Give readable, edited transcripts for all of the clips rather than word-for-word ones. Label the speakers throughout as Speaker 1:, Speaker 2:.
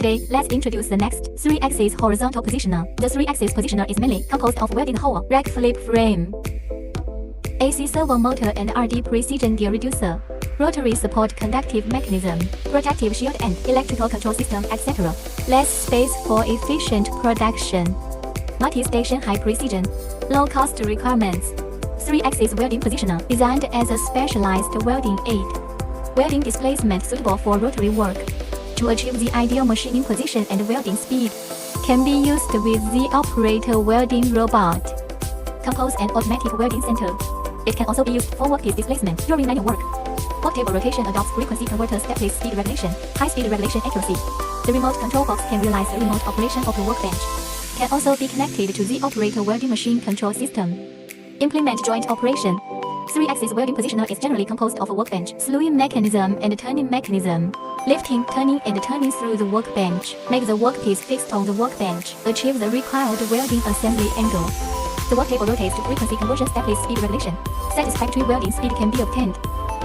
Speaker 1: Okay, let's introduce the next 3-axis horizontal positioner. The 3-axis positioner is mainly composed of welded hole, rack flip frame, AC servo motor and RD precision gear reducer, rotary support conductive mechanism, protective shield and electrical control system, etc. Less space for efficient production. Multi-station high precision. Low cost requirements. 3-axis welding positioner designed as a specialized welding aid. Welding displacement suitable for rotary work. To achieve the ideal machining position and welding speed, can be used with the operator welding robot. Compose an automatic welding center. It can also be used for workpiece displacement during manual work. Worktable rotation adopts frequency converter step-place speed regulation, high-speed regulation accuracy. The remote control box can realize the remote operation of the workbench. Can also be connected to the operator welding machine control system. Implement joint operation. 3-axis welding positioner is generally composed of a workbench, slewing mechanism and turning mechanism. Lifting, turning and turning through the workbench. Make the workpiece fixed on the workbench. Achieve the required welding assembly angle. The worktable rotates to frequency conversion step-place speed regulation. Satisfactory welding speed can be obtained.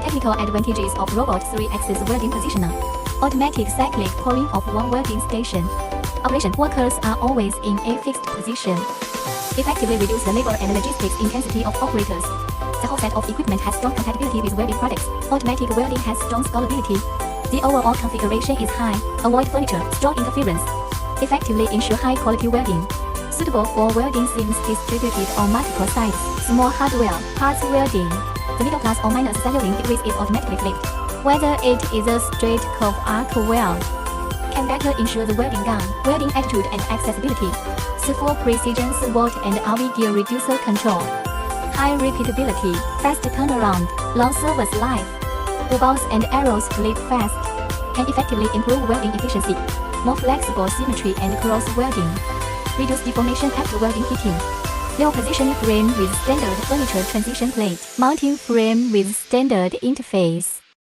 Speaker 1: Technical advantages of robot 3-axis welding positioner. Automatic cyclic pouring of one welding station. Operation workers are always in a fixed position. Effectively reduce the labor and logistics intensity of operators. The whole set of equipment has strong compatibility with welding products. Automatic welding has strong scalability. The overall configuration is high. Avoid furniture, strong interference. Effectively ensure high quality welding. Suitable for welding seams distributed on multiple sites. Small hardware, parts welding. The middle plus or minus 0 degrees is automatically flipped. Whether it is a straight curve arc weld. Can better ensure the welding gun, welding attitude and accessibility. Full precision SWOT and RV gear reducer control. High repeatability, fast turnaround, long service life. Bows and arrows flip fast. Can effectively improve welding efficiency. More flexible symmetry and cross welding. Reduce deformation after welding heating. Low positioning frame with standard furniture transition plate. Mounting frame with standard interface.